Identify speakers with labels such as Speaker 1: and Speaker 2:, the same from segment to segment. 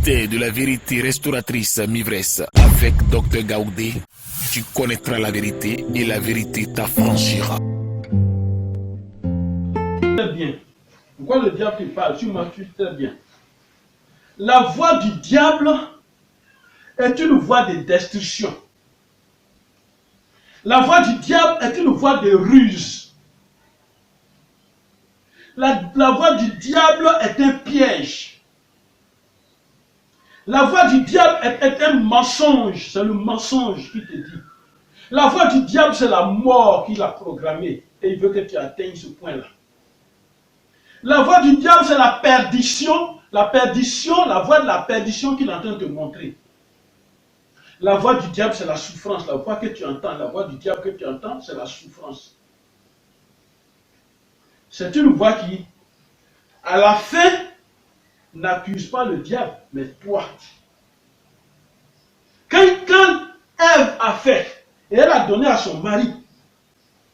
Speaker 1: vérité de la vérité restauratrice Mivresse avec Dr Gaoudé. Tu connaîtras la vérité et la vérité t'affranchira.
Speaker 2: Très bien. Pourquoi le diable te parle? Tu m'accuses très bien. La voie du diable est une voie de destruction. La voie du diable est une voie de ruse. La voie du diable est un piège. La voie du diable est un mensonge. C'est le mensonge qui te dit. La voie du diable, c'est la mort qu'il a programmée. Et il veut que tu atteignes ce point-là. La voie du diable, c'est la perdition. La perdition, la voie de la perdition qu'il est en train de te montrer. La voie du diable, c'est la souffrance. La voie que tu entends, la voie du diable que tu entends, c'est la souffrance. C'est une voie qui, à la fin, n'accuse pas le diable, mais toi. Quand Ève a fait, et elle a donné à son mari,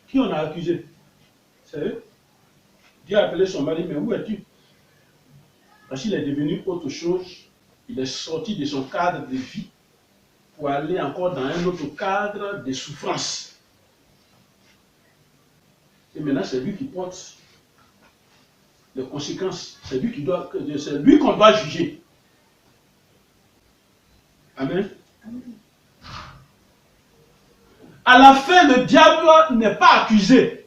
Speaker 2: qui on a accusé? C'est eux. Dieu a appelé son mari, mais où es-tu? Parce qu'il est devenu autre chose. Il est sorti de son cadre de vie pour aller encore dans un autre cadre de souffrance. Et maintenant, c'est lui qui porte les conséquences. C'est lui qu'on doit juger. Amen. À la fin, le diable n'est pas accusé,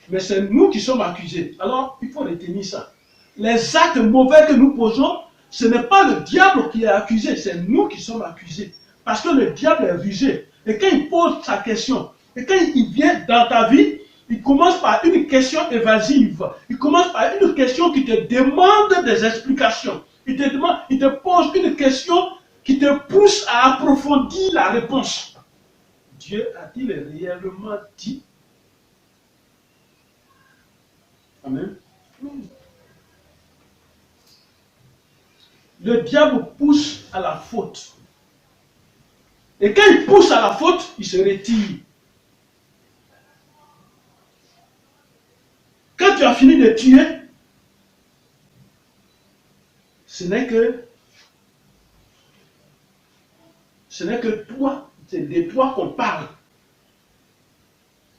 Speaker 2: mais c'est nous qui sommes accusés. Alors, il faut retenir ça. Les actes mauvais que nous posons, ce n'est pas le diable qui est accusé, c'est nous qui sommes accusés. Parce que le diable est rusé. Et quand il pose sa question, et quand il vient dans ta vie, il commence par une question évasive. Il commence par une question qui te demande des explications. Il te pose une question qui te pousse à approfondir la réponse. Dieu a-t-il réellement dit? Amen. Le diable pousse à la faute. Et quand il pousse à la faute, il se retire. Quand tu as fini de tuer, ce n'est que toi, c'est de toi qu'on parle.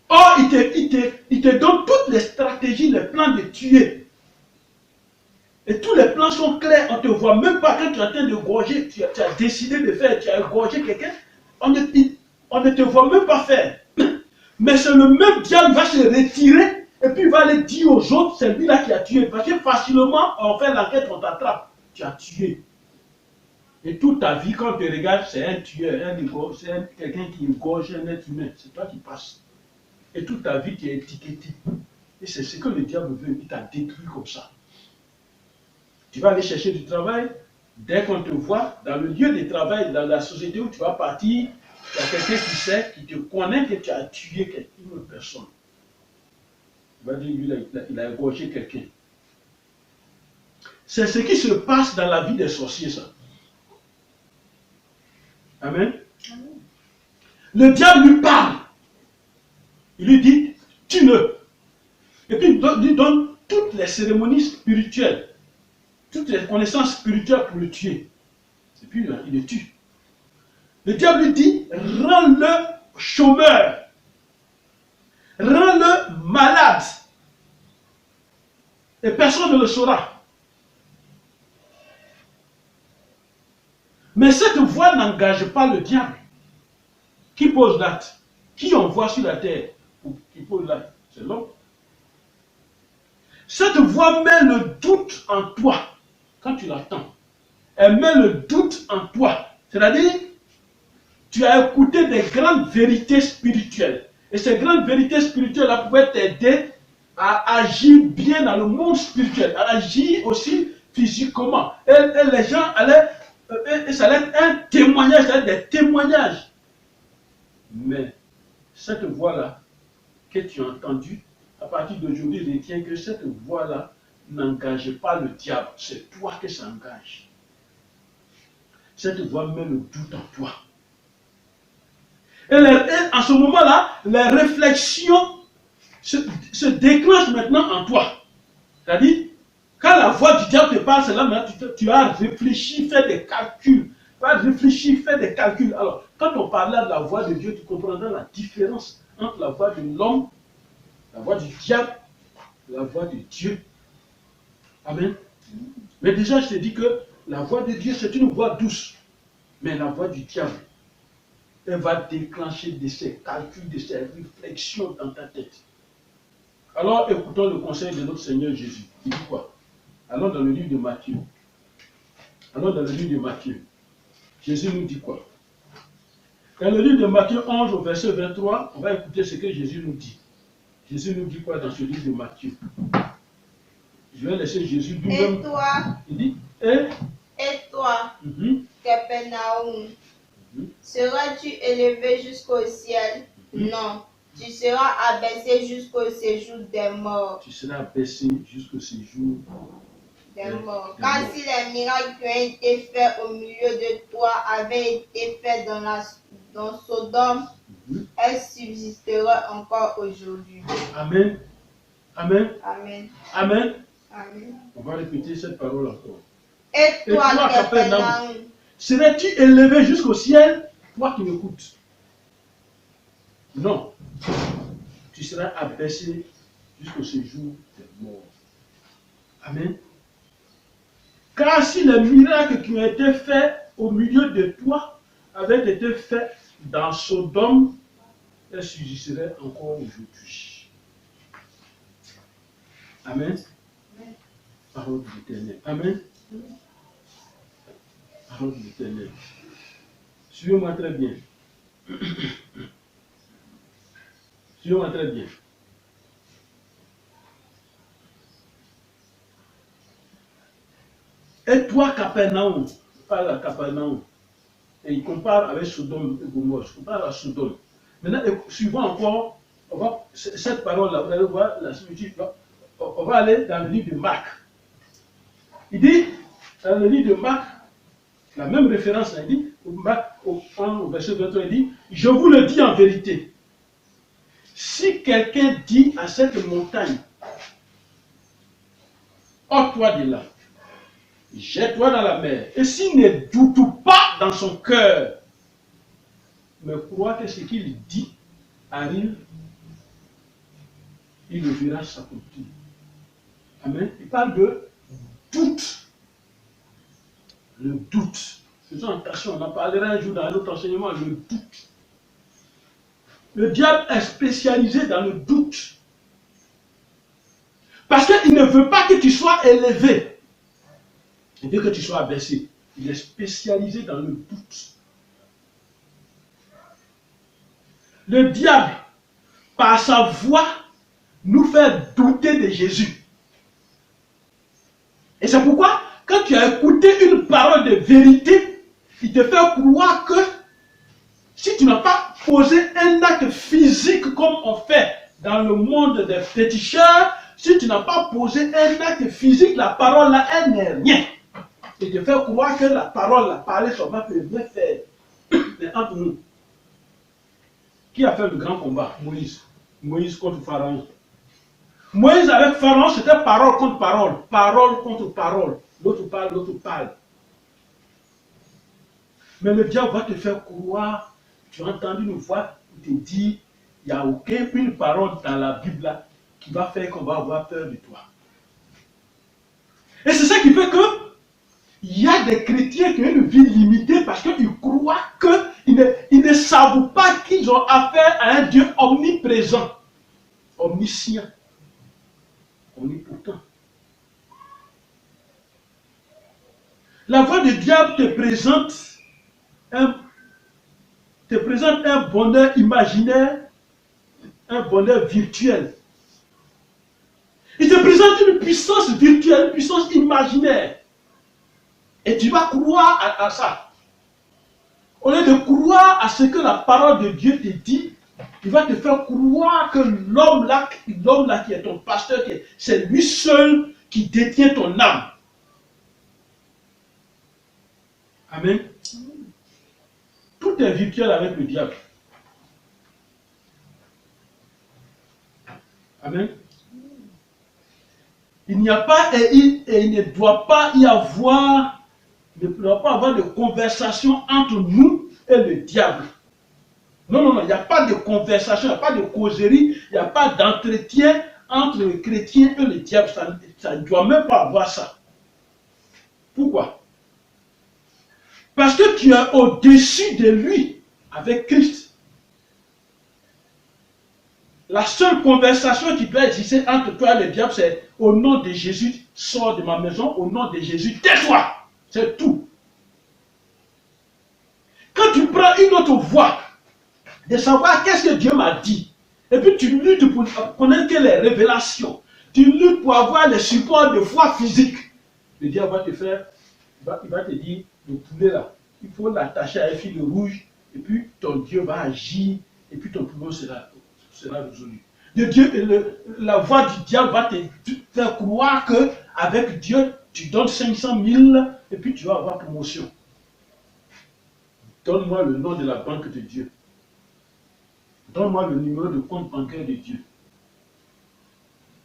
Speaker 2: Or, il te donne toutes les stratégies, les plans de tuer. Et tous les plans sont clairs, on ne te voit même pas quand tu es en train de gorger, tu as décidé de faire, tu as gorgé quelqu'un, on ne te voit même pas faire. Mais c'est le même diable qui va se retirer et puis il va aller dire aux autres, c'est lui-là qui a tué. Parce que facilement, on fait l'enquête, on t'attrape. Tu as tué. Et toute ta vie, quand tu regardes, c'est un tueur, c'est quelqu'un qui égorge un être humain. C'est toi qui passes. Et toute ta vie, tu es étiqueté. Et c'est ce que le diable veut, il t'a détruit comme ça. Tu vas aller chercher du travail, dès qu'on te voit, dans le lieu de travail, dans la société où tu vas partir, il y a quelqu'un qui sait, qui te connaît que tu as tué une personne. Il va dire, lui, il a égorgé quelqu'un. C'est ce qui se passe dans la vie des sorciers, ça. Amen. Amen. Le diable lui parle. Il lui dit, tue-le. Et puis il lui donne toutes les cérémonies spirituelles, toutes les connaissances spirituelles pour le tuer. Et puis il le tue. Le diable lui dit, rends-le chômeur. Rends-le malade. Et personne ne le saura. Mais cette voie n'engage pas le diable. Qui pose l'acte? Qui envoie sur la terre? Qui pose l'acte? C'est l'homme. Cette voie met le doute en toi quand tu l'attends. Elle met le doute en toi. C'est-à-dire, tu as écouté des grandes vérités spirituelles. Et ces grandes vérités spirituelles-là pouvaient t'aider à agir bien dans le monde spirituel, à agir aussi physiquement. Et les gens allaient, ça allait être un témoignage, ça allait être des témoignages. Mais cette voix-là que tu as entendue, à partir d'aujourd'hui, retiens que cette voix-là n'engage pas le diable, c'est toi que ça engage. Cette voix met le doute en toi. Et en ce moment-là, les réflexions se déclenchent maintenant en toi. C'est-à-dire, Quand la voix du diable te parle, c'est là maintenant tu as réfléchi, fait des calculs. Tu as réfléchi, fait des calculs. Alors, quand on parlait de la voix de Dieu, tu comprendras la différence entre la voix de l'homme, la voix du diable, et la voix de Dieu. Amen. Mais déjà, je t'ai dit que la voix de Dieu, c'est une voix douce. Mais la voix du diable, elle va déclencher de ses calculs, de ses réflexions dans ta tête. Alors, écoutons le conseil de notre Seigneur Jésus. Il dit quoi? Allons dans le livre de Matthieu. Allons dans le livre de Matthieu. Jésus nous dit quoi? Dans le livre de Matthieu 11, au verset 23, on va écouter ce que Jésus nous dit. Jésus nous dit quoi dans ce livre de Matthieu? Je vais laisser Jésus lui-même.
Speaker 3: Et toi,
Speaker 2: Il dit,
Speaker 3: et toi, Capernaum, seras-tu élevé jusqu'au ciel? Non, tu seras abaissé jusqu'au séjour des morts.
Speaker 2: Tu seras abaissé jusqu'au séjour
Speaker 3: Des morts. Car si les miracles qui ont été faits au milieu de toi avaient été faits dans Sodome, elles subsisteraient encore aujourd'hui.
Speaker 2: Amen. Amen.
Speaker 3: Amen.
Speaker 2: Amen.
Speaker 3: Amen.
Speaker 2: On va répéter cette parole encore.
Speaker 3: Et toi, Capernaum,
Speaker 2: serais-tu élevé jusqu'au ciel, toi qui m'écoutes? Non. Tu seras abaissé jusqu'au séjour des morts. Amen. Car si les miracles qui ont été faits au milieu de toi avaient été faits dans Sodome, elles subsisteraient encore aujourd'hui. Amen. Parole de l'Éternel. Amen. Parole de l'Éternel. Suivez-moi très bien. Suivez-moi très bien. Et toi, Capernaum, parle à Capernaum. Et il compare avec Sodome et Gomorrhe. Il compare à Sodome. Maintenant, suivant encore, cette parole-là, vous allez voir la similitude. On va aller dans le livre de Marc. Il dit, dans le livre de Marc, la même référence, il dit, Marc, au verset 23, il dit, je vous le dis en vérité, si quelqu'un dit à cette montagne, ôte-toi de là, jette-toi dans la mer, et s'il ne doute pas dans son cœur, mais croit que ce qu'il dit arrive, il le verra s'accomplir. Amen. Il parle de doute. Le doute. Faisons attention, on en parlera un jour dans notre enseignement, le doute. Le diable est spécialisé dans le doute. Parce qu'il ne veut pas que tu sois élevé. Il veut que tu sois abaissé. Il est spécialisé dans le doute. Le diable, par sa voix, nous fait douter de Jésus. Et c'est pourquoi, quand tu as écouté une parole de vérité, il te fait croire que si tu n'as pas posé un acte physique comme on fait dans le monde des féticheurs, si tu n'as pas posé un acte physique, la parole là, elle n'est rien. Il te fait croire que la parole, la parler seulement peut rien faire. Mais entre nous, qui a fait le grand combat? Moïse. Moïse contre Pharaon. Moïse avec Pharaon, c'était parole contre parole. Parole contre parole. L'autre parle, l'autre parle. Mais le diable va te faire croire, tu as entendu une voix qui te dit, il n'y a aucune parole dans la Bible là, qui va faire qu'on va avoir peur de toi. Et c'est ça qui fait que il y a des chrétiens qui ont une vie limitée parce qu'ils croient qu'ils ne savent pas qu'ils ont affaire à un Dieu omniprésent, omniscient, omnipotent. La voix du diable te présente un bonheur imaginaire, un bonheur virtuel. Il te présente une puissance virtuelle, une puissance imaginaire. Et tu vas croire à ça. Au lieu de croire à ce que la parole de Dieu te dit, il va te faire croire que l'homme là qui est ton pasteur, c'est lui seul qui détient ton âme. Amen. Tout est virtuel avec le diable. Amen. il n'y a pas et il ne doit pas y avoir, il ne doit pas avoir de conversation entre nous et le diable. Non, non, non, il n'y a pas de conversation, il n'y a pas de causerie, il n'y a pas d'entretien entre le chrétien et le diable. Ça ne doit même pas avoir ça. Pourquoi? Parce que tu es au-dessus de lui avec Christ. La seule conversation qui doit exister entre toi et le diable, c'est au nom de Jésus, sors de ma maison, au nom de Jésus, tais-toi. C'est tout. Quand tu prends une autre voie, de savoir qu'est-ce que Dieu m'a dit, et puis tu luttes pour connaître les révélations, tu luttes pour avoir le support de foi physique, le diable va te faire, il va te dire, le poulet là, il faut l'attacher à un fil rouge, et puis ton Dieu va agir, et puis ton problème sera résolu. La voix du diable va te faire croire qu'avec Dieu, tu donnes 500 000 et puis tu vas avoir promotion. Donne-moi le nom de la banque de Dieu. Donne-moi le numéro de compte bancaire de Dieu.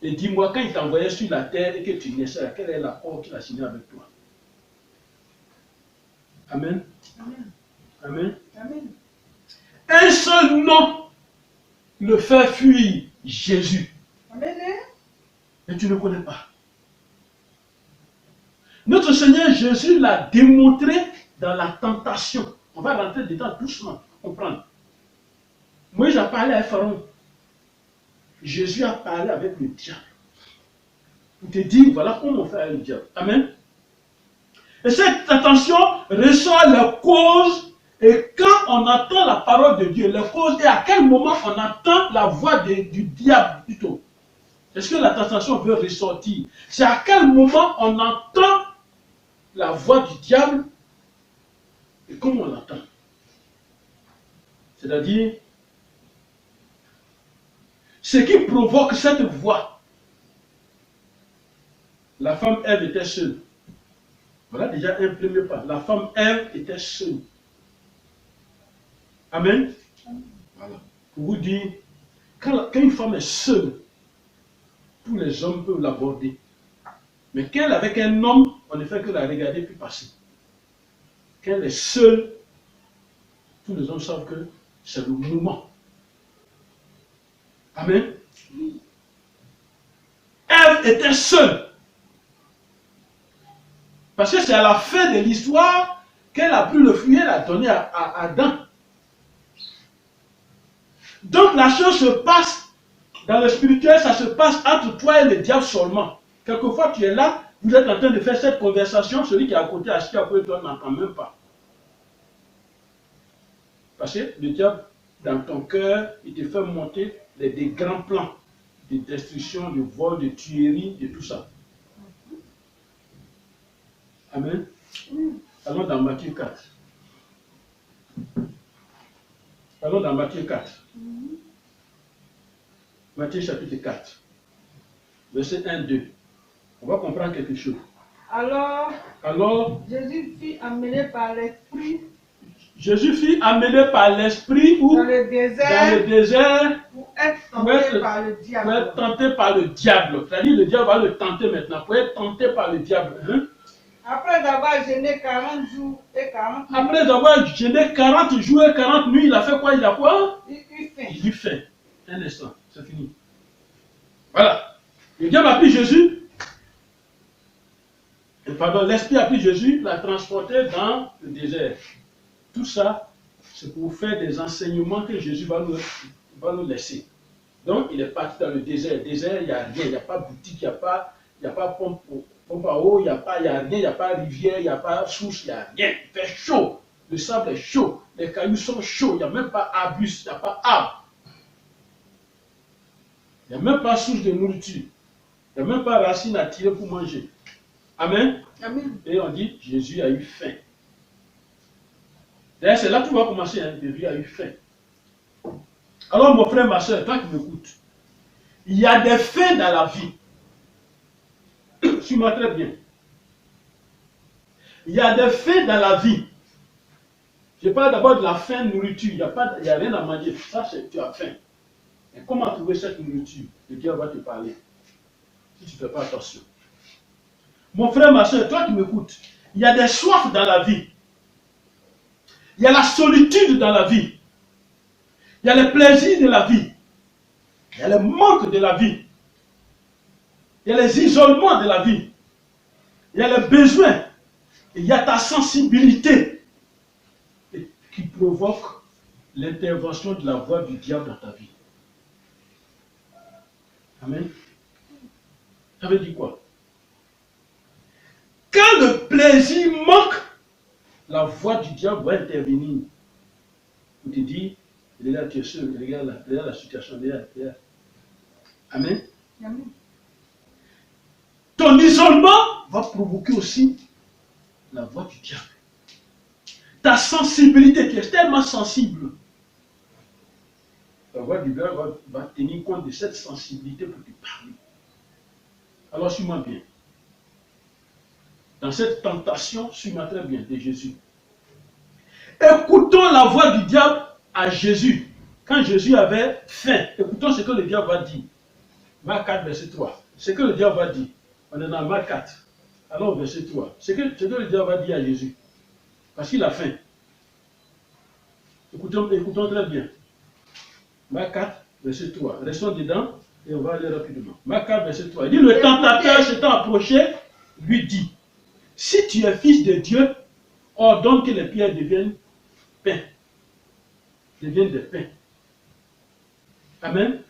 Speaker 2: Et dis-moi, quand il t'envoyait sur la terre et que tu naissais, quel est l'accord qu'il a signé avec toi? Amen.
Speaker 3: Amen.
Speaker 2: Amen.
Speaker 3: Amen.
Speaker 2: Un seul nom le fait fuir Jésus.
Speaker 3: Amen.
Speaker 2: Et tu ne connais pas. Notre Seigneur Jésus l'a démontré dans la tentation. On va rentrer dedans doucement, comprendre. Moïse a parlé à Pharaon. Jésus a parlé avec le diable. Pour te dire, voilà comment on fait avec le diable. Amen. Et cette tentation ressort les causes. Et quand on entend la parole de Dieu, les causes, et à quel moment on entend la voix du diable plutôt. Est-ce que la tentation veut ressortir? C'est à quel moment on entend la voix du diable et comment on l'entend. C'est-à-dire, ce qui provoque cette voix. La femme Ève était seule. Voilà déjà un premier pas. La femme Ève était seule. Amen. Voilà. Pour vous dire, quand une femme est seule, tous les hommes peuvent l'aborder. Mais quand elle est avec un homme, on ne fait que la regarder puis passer. Quand elle est seule, tous les hommes savent que c'est le moment. Amen. Ève était seule. Parce que c'est à la fin de l'histoire qu'elle a pris le fruit, elle a donné à Adam. Donc la chose se passe, dans le spirituel, ça se passe entre toi et le diable seulement. Quelquefois tu es là, vous êtes en train de faire cette conversation, celui qui est à côté, assis à côté, toi n'entend même pas. Parce que le diable, dans ton cœur, il te fait monter des grands plans de destruction, de vol, de tuerie, de tout ça. Amen. Allons dans Matthieu 4. Allons dans Matthieu 4. Matthieu chapitre 4. Verset 1-2. On va comprendre quelque chose. Alors,
Speaker 3: Jésus fut amené par l'Esprit.
Speaker 2: Jésus fut amené par l'Esprit
Speaker 3: Dans le désert. Pour être tenté par le diable.
Speaker 2: Pour être tenté par le diable. C'est-à-dire le diable va le tenter maintenant. Pour être tenté par le diable. Hein?
Speaker 3: Après avoir jeûné 40 jours et 40 nuits.
Speaker 2: Après avoir jeûné 40 jours et 40 nuits, il a fait quoi? Il a quoi?
Speaker 3: Il eut faim.
Speaker 2: Il eut faim. Un instant, c'est fini. Voilà. Le diable a pris Jésus. Pardon, l'Esprit a pris Jésus, l'a transporté dans le désert. Tout ça, c'est pour faire des enseignements que Jésus va nous laisser. Donc, il est parti dans le désert. Le désert, il n'y a rien. Il n'y a pas boutique, il n'y a pas pompe à eau, il n'y a rien, il n'y a pas rivière, il n'y a pas source, il n'y a rien. Il fait chaud. Le sable est chaud. Les cailloux sont chauds. Il n'y a même pas arbuste, il n'y a pas arbre. Il n'y a même pas source de nourriture. Il n'y a même pas racine à tirer pour manger. Amen.
Speaker 3: Amen.
Speaker 2: Et on dit, Jésus a eu faim. D'ailleurs, c'est là que tu vas commencer. Hein? Jésus a eu faim. Alors, mon frère, ma soeur, toi qui m'écoutes, il y a des faits dans la vie. Suis-moi très bien. Il y a des faits dans la vie. Je parle d'abord de la faim de nourriture. Il n'y a rien à manger. Ça, tu as faim. Et comment trouver cette nourriture? Le Dieu va te parler. Si tu ne fais pas attention. Mon frère, ma soeur, toi qui m'écoutes, il y a des soifs dans la vie. Il y a la solitude dans la vie. Il y a les plaisirs de la vie. Il y a le manque de la vie. Il y a les isolements de la vie. Il y a les besoins. Il y a ta sensibilité qui provoque l'intervention de la voix du diable dans ta vie. Amen. Ça veut dire quoi? Quand le plaisir manque, la voix du diable va intervenir. Pour te dire, regarde, tu es sûr, regarde la situation, regarde. Amen.
Speaker 3: Amen.
Speaker 2: Ton isolement va provoquer aussi la voix du diable. Ta sensibilité, tu es tellement sensible. La voix du diable va tenir compte de cette sensibilité pour te parler. Alors, suis-moi bien. Dans cette tentation, suis-moi très bien de Jésus. Écoutons la voix du diable à Jésus. Quand Jésus avait faim, écoutons ce que le diable va dire. Marc 4, verset 3. Ce que le diable va dire. On est dans Marc 4. Alors, verset 3. Ce que le diable va dire à Jésus. Parce qu'il a faim. Écoutons très bien. Marc 4, verset 3. Restons dedans et on va aller rapidement. Marc 4, verset 3. Il dit, le tentateur s'étant approché, lui dit, si tu es fils de Dieu, ordonne que les pierres deviennent pain. Deviennent des pains. Amen.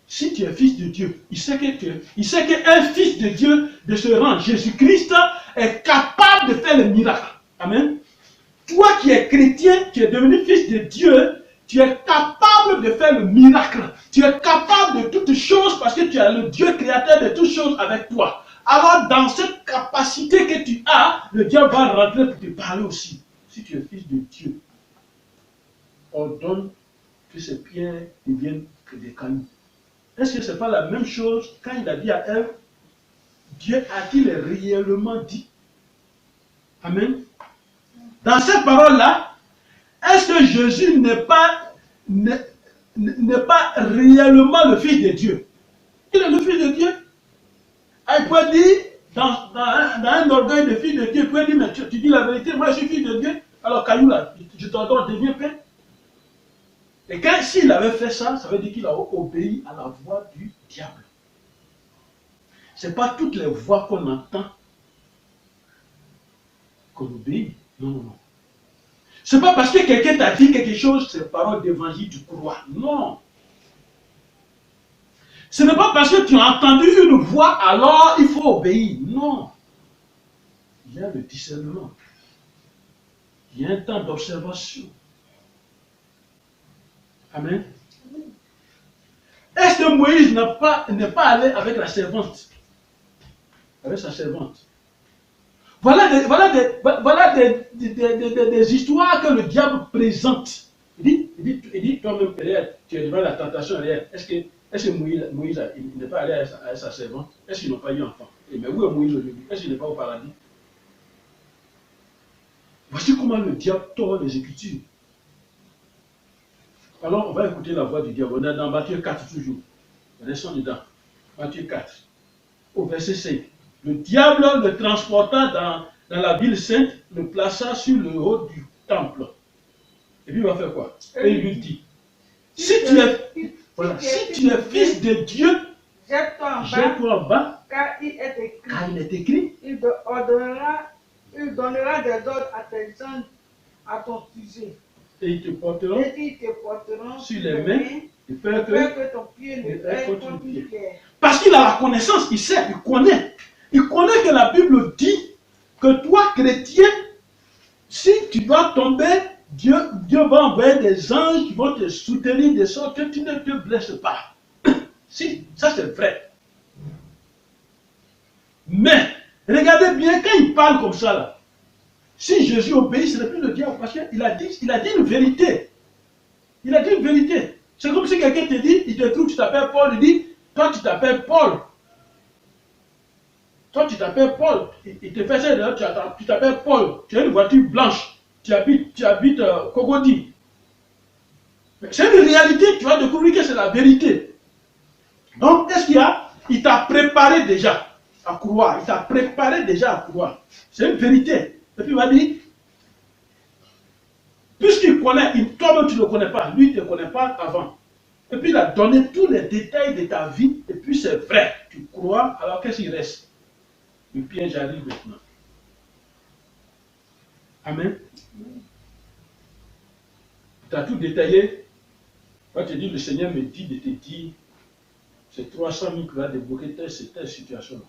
Speaker 2: Si tu es fils de Dieu, il sait qu'un fils de Dieu de ce rang, Jésus-Christ, est capable de faire le miracle. Amen. Toi qui es chrétien, tu es devenu fils de Dieu, tu es capable de faire le miracle. Tu es capable de toutes choses parce que tu as le Dieu créateur de toutes choses avec toi. Alors dans cette capacité que tu as, le diable va rentrer pour te parler aussi. Si tu es fils de Dieu, ordonne que ces pierres deviennent que des cailloux. Est-ce que ce n'est pas la même chose quand il a dit à Ève, Dieu a-t-il réellement dit? Amen. Dans cette parole-là, est-ce que Jésus n'est pas réellement le Fils de Dieu? Il est le Fils de Dieu. Il peut dire, dans un orgueil de Fils de Dieu, il peut dire, mais tu dis la vérité, moi je suis Fils de Dieu, alors caillou là, je t'ordonne, deviens pain. Et quand s'il avait fait ça, ça veut dire qu'il a obéi à la voix du diable. Ce n'est pas toutes les voix qu'on entend qu'on obéit. Non, non, non. Ce n'est pas parce que quelqu'un t'a dit quelque chose, c'est parole d'évangile, tu crois. Non. Ce n'est pas parce que tu as entendu une voix, alors il faut obéir. Non. Il y a le discernement. Il y a un temps d'observation. Amen. Est-ce que Moïse n'est pas allé avec la servante? Avec sa servante. Voilà des histoires que le diable présente. Il dit toi-même, tu es devant la tentation. Est-ce que Moïse il n'est pas allé à sa servante? Est-ce qu'ils n'ont pas eu enfant? Mais où est Moïse aujourd'hui? Est-ce qu'il n'est pas au paradis? Voici comment le diable tord les Écritures. Alors, on va écouter la voix du diable. On est dans Matthieu 4 toujours. Restons dedans. Matthieu 4. Au verset 5. Le diable le transporta dans la ville sainte, le plaça sur le haut du temple. Et puis il va faire quoi? Et il lui dit, si tu es fils de Dieu, jette-toi en bas,
Speaker 4: car il est écrit, il donnera des ordres à tes gens à ton sujet.
Speaker 2: Et ils te porteront sur les mains, et faire que
Speaker 4: ton pied ne reste contre une pierre.
Speaker 2: Parce qu'il a la connaissance, il sait, il connaît. Il connaît que la Bible dit que toi, chrétien, si tu vas tomber, Dieu va envoyer des anges qui vont te soutenir de sorte que tu ne te blesses pas. Si, ça c'est vrai. Mais, regardez bien, quand il parle comme ça, là, si Jésus obéit, ce n'est plus le diable, parce qu'il a dit une vérité. Il a dit une vérité. C'est comme si quelqu'un te dit, il te trouve, tu t'appelles Paul, il dit, toi tu t'appelles Paul. Toi tu t'appelles Paul. Il te fait ça, tu t'appelles Paul. Tu as une voiture blanche. Tu habites Cogodi. C'est une réalité, tu vas découvrir que c'est la vérité. Donc, qu'est-ce qu'il y a? Il t'a préparé déjà. à croire. Il t'a préparé déjà à croire. C'est une vérité. Et puis il va dire, puisqu'il connaît, toi-même tu ne le connais pas, lui il ne te connaît pas avant. Et puis il a donné tous les détails de ta vie, et puis c'est vrai, tu crois, alors qu'est-ce qu'il reste? Le piège arrive maintenant. Amen. Tu as tout détaillé. Quand tu dis, le Seigneur me dit de te dire, c'est 300 000 qui va débloquer telle situation.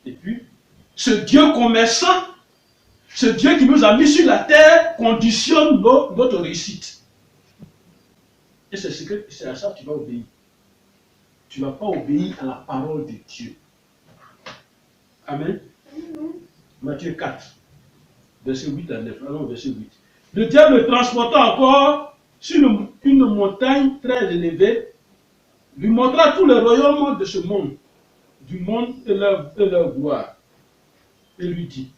Speaker 2: Et puis, ce Dieu commerçant, ce Dieu qui nous a mis sur la terre, conditionne notre réussite. Et c'est à ça que tu vas obéir. Tu ne vas pas obéir à la parole de Dieu. Amen. Matthieu 4, verset 8 à 9. Allons au verset 8. Le diable le transporta encore sur une montagne très élevée, lui montra tous les royaumes de ce monde, du monde et leur gloire, et lui dit,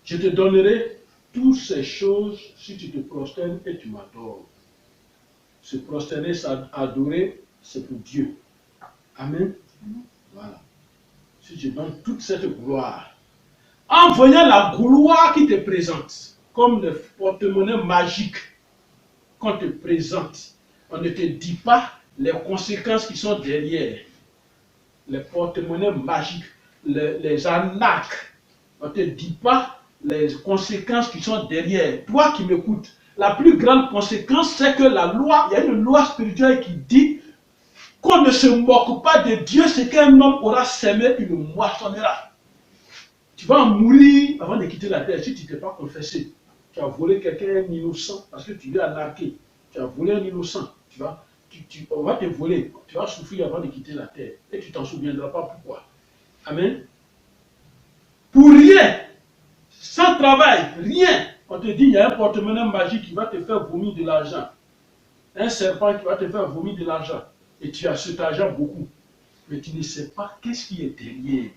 Speaker 2: je te donnerai toutes ces choses si tu te prosternes et tu m'adores. Se prosterner, adorer, c'est pour Dieu. Amen. Voilà. Si je donne toute cette gloire, en voyant la gloire qui te présente, comme le porte-monnaie magique qu'on te présente, on ne te dit pas les conséquences qui sont derrière. Les porte-monnaies magiques, les arnaques, on ne te dit pas les conséquences qui sont derrière. Toi qui m'écoutes, la plus grande conséquence, c'est que la loi, il y a une loi spirituelle qui dit qu'on ne se moque pas de Dieu, c'est qu'un homme aura semé, il le moissonnera. Tu vas mourir avant de quitter la terre si tu ne t'es pas confessé. Tu as volé quelqu'un innocent parce que tu lui as narqué. Tu as volé un innocent. On va te voler. Tu vas souffrir avant de quitter la terre. Et tu ne t'en souviendras pas pourquoi. Amen. Pour rien, sans travail, rien. On te dit, il y a un porte-monnaie magique qui va te faire vomir de l'argent. Un serpent qui va te faire vomir de l'argent. Et tu as cet argent beaucoup. Mais tu ne sais pas qu'est-ce qui est derrière.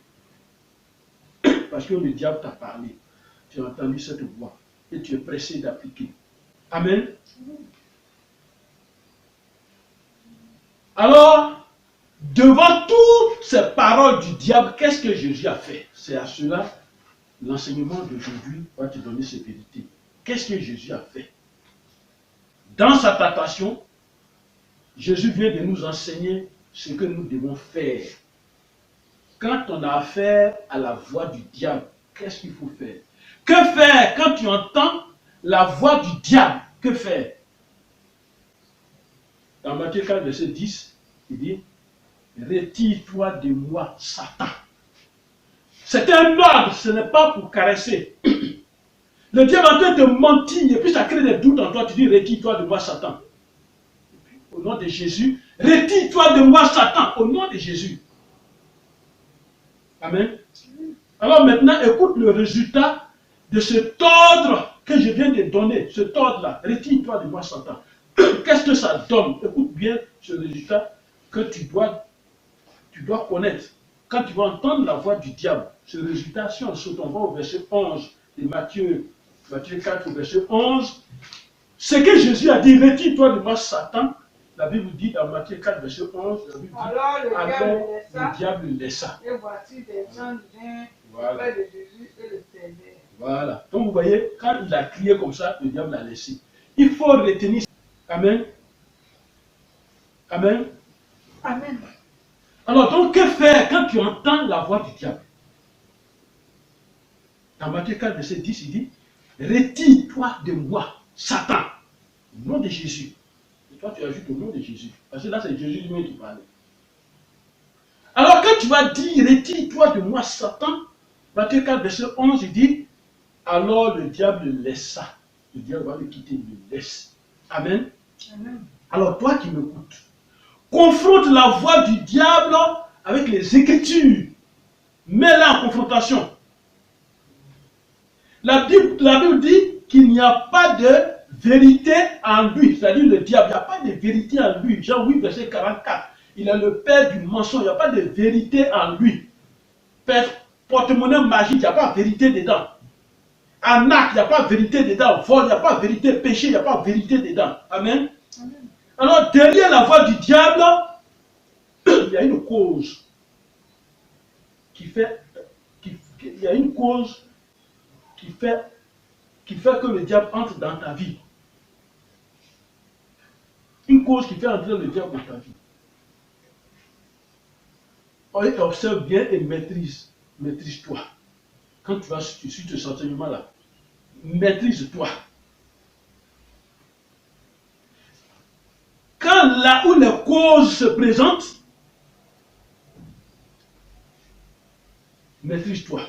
Speaker 2: Parce que le diable t'a parlé. Tu as entendu cette voix. Et tu es pressé d'appliquer. Amen. Alors, devant toutes ces paroles du diable, qu'est-ce que Jésus a fait? C'est à cela, l'enseignement d'aujourd'hui va te donner ces vérités. Qu'est-ce que Jésus a fait? Dans sa tentation, Jésus vient de nous enseigner ce que nous devons faire. Quand on a affaire à la voix du diable, qu'est-ce qu'il faut faire? Que faire quand tu entends la voix du diable? Que faire? Dans Matthieu 4, verset 10, il dit, retire-toi de moi, Satan. C'est un ordre, ce n'est pas pour caresser. Le diable est en train de mentir, et puis ça crée des doutes en toi, tu dis, retire-toi de moi, Satan. Au nom de Jésus, retire-toi de moi, Satan, au nom de Jésus. Amen. Alors maintenant, écoute le résultat de cet ordre que je viens de donner. Cet ordre-là, retire-toi de moi, Satan. Qu'est-ce que ça donne? Écoute bien ce résultat que tu dois connaître. Quand tu vas entendre la voix du diable, ce résultat, si on saute, on va au verset 11 de Matthieu 4, au verset 11. Ce que Jésus a dit, retire-toi de moi, Satan. La Bible dit dans Matthieu 4, verset 11, la Bible dit, alors le diable le laissa.
Speaker 4: Et voici des gens vinrent auprès de Jésus et le servaient.
Speaker 2: Voilà. Donc vous voyez, quand il a crié comme ça, le diable l'a laissé. Il faut retenir. Amen. Amen.
Speaker 4: Amen.
Speaker 2: Alors donc, que faire quand tu entends la voix du diable? Dans Matthieu 4, verset 10, il dit, retire-toi de moi, Satan, au nom de Jésus. Et toi, tu ajoutes au nom de Jésus. Parce que là, c'est Jésus lui-même qui parlait. Alors, quand tu vas dire, retire-toi de moi, Satan, Matthieu 4, verset 11, il dit, alors le diable le laissa. Le diable va le quitter, il le laisse. Amen.
Speaker 4: Amen.
Speaker 2: Alors, toi qui m'écoutes, confronte la voix du diable avec les Écritures. Mets-la en confrontation. La Bible dit qu'il n'y a pas de vérité en lui. C'est-à-dire le diable, il n'y a pas de vérité en lui. Jean 8, verset 44. Il est le père du mensonge. Il n'y a pas de vérité en lui. Porte-monnaie magique, il n'y a pas de vérité dedans. Arnaque, il n'y a pas de vérité dedans. Vol, il n'y a pas de vérité. Péché, il n'y a pas de vérité dedans. Amen. Amen. Alors, derrière la voix du diable, il y a une cause qui fait, il y a une cause qui fait que le diable entre dans ta vie. Une cause qui fait entrer le diable dans ta vie. Observe bien et maîtrise-toi. Quand tu vas sur ce enseignement-là, maîtrise-toi. Quand là où les causes se présentent, maîtrise-toi.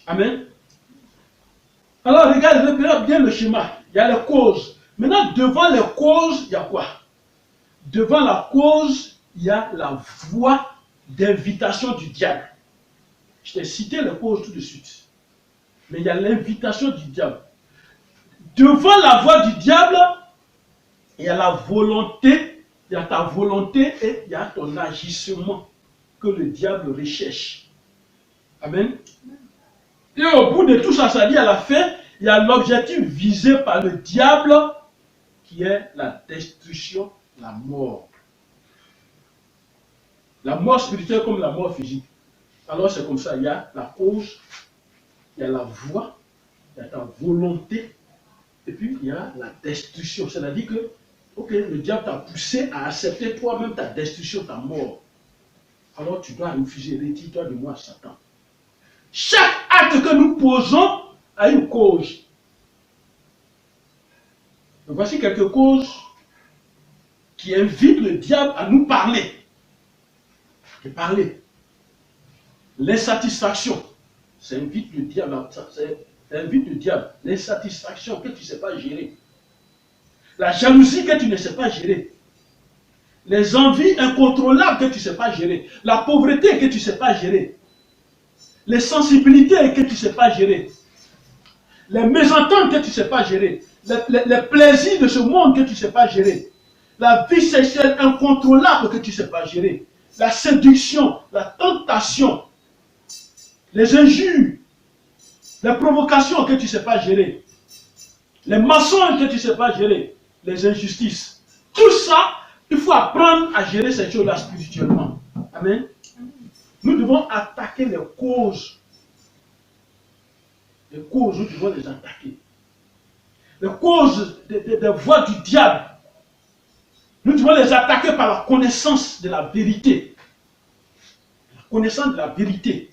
Speaker 2: Amen. Alors regarde bien le schéma. Il y a les causes. Maintenant, devant les causes, il y a quoi? Devant la cause, il y a la voie d'invitation du diable. Je t'ai cité les causes tout de suite. Mais il y a l'invitation du diable. Devant la voie du diable, il y a la volonté, il y a ta volonté et il y a ton agissement que le diable recherche. Amen. Et au bout de tout ça, ça dit à la fin, il y a l'objectif visé par le diable qui est la destruction, la mort. La mort spirituelle comme la mort physique. Alors c'est comme ça, il y a la cause, il y a la voie, il y a ta volonté, et puis il y a la destruction. C'est-à-dire que, ok, le diable t'a poussé à accepter toi-même ta destruction, ta mort. Alors tu dois refuser, retire-toi de moi, Satan. Chaque acte que nous posons a une cause. Donc voici quelques causes qui invitent le diable à nous parler. De parler. L'insatisfaction, ça invite le diable. Ça invite le diable. L'insatisfaction que tu ne sais pas gérer. La jalousie que tu ne sais pas gérer. Les envies incontrôlables que tu ne sais pas gérer. La pauvreté que tu ne sais pas gérer. Les sensibilités que tu ne sais pas gérer. Les mésententes que tu ne sais pas gérer. Les plaisirs de ce monde que tu ne sais pas gérer. La vie sexuelle incontrôlable que tu ne sais pas gérer. La séduction, la tentation, les injures, les provocations que tu ne sais pas gérer, les mensonges que tu ne sais pas gérer, les injustices. Tout ça, il faut apprendre à gérer ces choses-là spirituellement. Amen. Nous devons attaquer les causes. Les causes, nous devons les attaquer. Les causes des voies du diable. Nous devons les attaquer par la connaissance de la vérité. La connaissance de la vérité.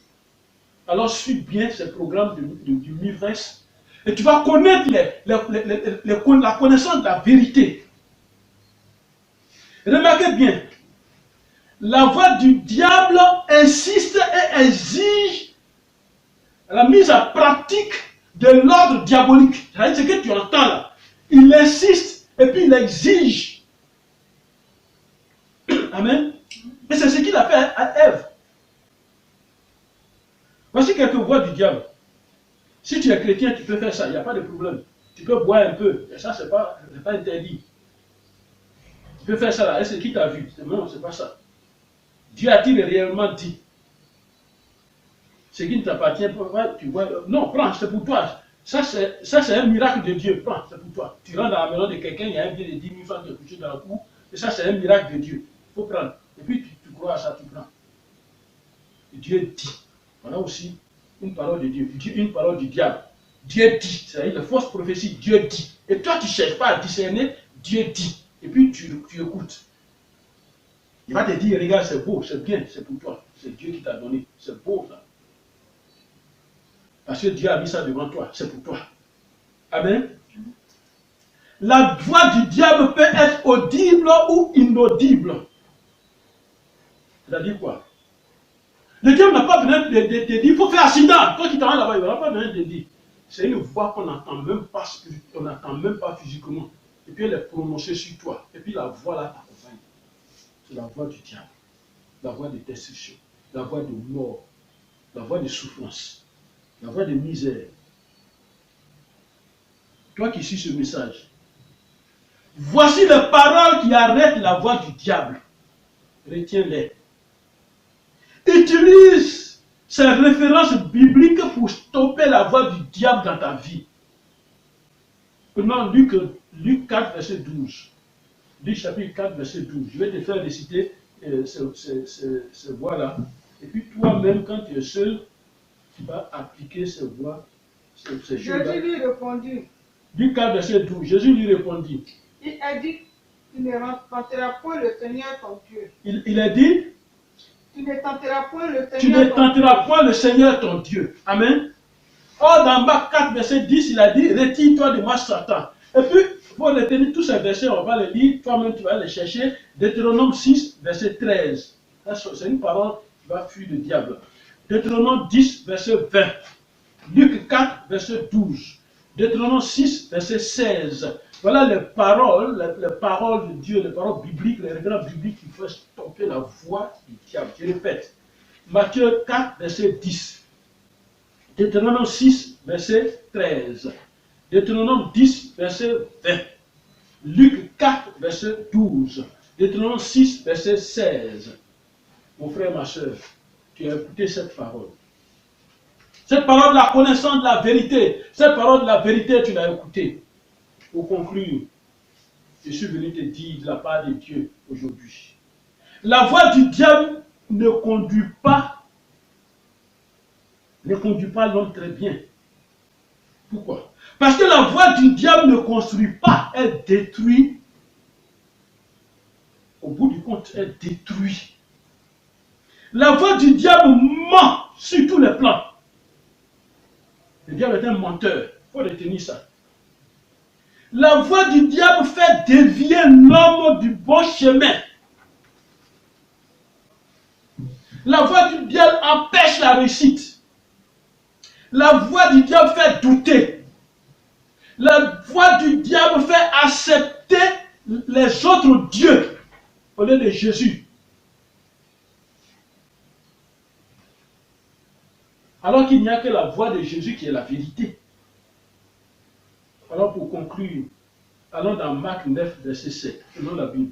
Speaker 2: Alors suis bien ce programme du Mivresse et tu vas connaître la connaissance de la vérité. Remarquez bien, la voie du diable insiste et exige la mise en pratique de l'ordre diabolique. C'est ce que tu entends là. Il insiste et puis il exige. Amen. Et c'est ce qu'il a fait à Ève. Voici quelques voies du diable. Si tu es chrétien, tu peux faire ça, il n'y a pas de problème. Tu peux boire un peu, et ça, c'est pas interdit. Tu peux faire ça là, et c'est qui t'a vu? Non, c'est pas ça. Dieu a-t-il réellement dit? Ce qui ne t'appartient pas, tu vois. Non, prends, c'est pour toi. Ça, c'est un miracle de Dieu. Prends, c'est pour toi. Tu rentres dans la maison de quelqu'un, il y a un billet de 10 000 francs qui est couché dans le cou, et ça, c'est un miracle de Dieu. Il faut prendre. Et puis, tu crois à ça, tu prends. Et Dieu dit. Voilà aussi une parole de Dieu, une parole du diable. Dieu dit, c'est-à-dire la fausse prophétie, Dieu dit. Et toi, tu ne cherches pas à discerner, Dieu dit. Et puis tu écoutes. Il va te dire, regarde, c'est beau, c'est bien, c'est pour toi. C'est Dieu qui t'a donné. C'est beau ça. Parce que Dieu a mis ça devant toi, c'est pour toi. Amen. La voix du diable peut être audible ou inaudible. C'est-à-dire quoi? Le diable n'a pas besoin de dire, il faut faire accident. Toi qui t'en vas là-bas, il n'a pas besoin de dire. C'est une voix qu'on n'entend même pas spirituellement, on n'entend même pas physiquement. Et puis elle est prononcée sur toi. Et puis la voix là t'accompagne. C'est la voix du diable. La voix de destruction. La voix de mort. La voix de souffrance. La voix de misère. Toi qui suis ce message. Voici les paroles qui arrêtent la voix du diable. Retiens-les. Utilise ces références bibliques pour stopper la voix du diable dans ta vie. Prenons Luc 4, verset 12. Luc chapitre 4, verset 12. Je vais te faire réciter ces voies-là. Et puis toi-même, quand tu es seul, tu vas appliquer ces voies, ces choses-là.
Speaker 4: Jésus lui répondit.
Speaker 2: Du 4 verset 12, Jésus lui répondit.
Speaker 4: Il a dit, tu ne tenteras point le Seigneur ton Dieu.
Speaker 2: Il a dit,
Speaker 4: Tu ne tenteras point le
Speaker 2: tu ne
Speaker 4: Seigneur ton Dieu.
Speaker 2: tenteras point le Seigneur ton Dieu. Amen. Or, dans Marc 4, verset 10, il a dit, retire-toi de moi, Satan. Et puis, pour retenir tous ces versets, on va les lire, toi-même tu vas les chercher. Deutéronome 6, verset 13. C'est une parole qui va fuir le diable. Deutéronome 10, verset 20. Luc 4, verset 12. Deutéronome 6, verset 16. Voilà les paroles de Dieu, les paroles bibliques, les références bibliques qui font stopper la voix du diable. Je répète. Matthieu 4, verset 10. Deutéronome 6, verset 13. Deutéronome 10, verset 20. Luc 4, verset 12. Deutéronome 6, verset 16. Mon frère, ma soeur, tu as écouté cette parole. Cette parole de la connaissance de la vérité. Cette parole de la vérité, tu l'as écoutée. Pour conclure, je suis venu te dire de la part de Dieu aujourd'hui. La voix du diable ne conduit pas l'homme très bien. Pourquoi? Parce que la voix du diable ne construit pas, elle détruit. Au bout du compte, elle détruit. La voix du diable ment sur tous les plans. Le diable est un menteur. Il faut retenir ça. La voix du diable fait dévier l'homme du bon chemin. La voix du diable empêche la réussite. La voix du diable fait douter. La voix du diable fait accepter les autres dieux au lieu de Jésus. Alors qu'il n'y a que la voix de Jésus qui est la vérité. Alors pour conclure, allons dans Marc 9, verset 7. Prenons la Bible.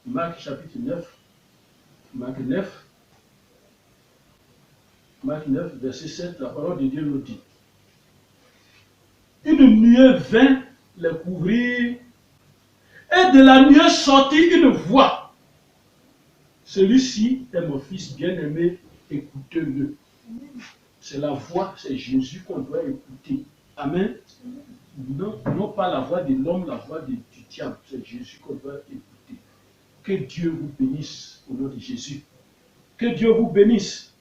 Speaker 2: Marc chapitre 9. Marc 9. Marc 9, verset 7, la parole de Dieu nous dit. Une nuée vint les couvrir, et de la nuée sortit une voix. Celui-ci est mon fils bien-aimé, écoutez-le. C'est la voix, c'est Jésus qu'on doit écouter. Amen. Non pas la voix de l'homme, la voix du diable. C'est Jésus qu'on doit écouter. Que Dieu vous bénisse au nom de Jésus. Que Dieu vous bénisse.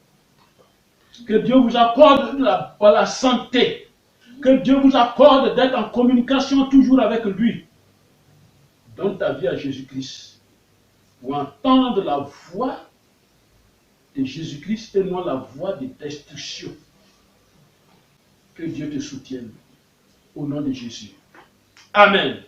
Speaker 2: Que Dieu vous accorde la santé. Que Dieu vous accorde d'être en communication toujours avec lui. Donne ta vie à Jésus-Christ. Pour entendre la voix de Jésus-Christ et non la voix de destruction. Que Dieu te soutienne. Au nom de Jésus. Amen.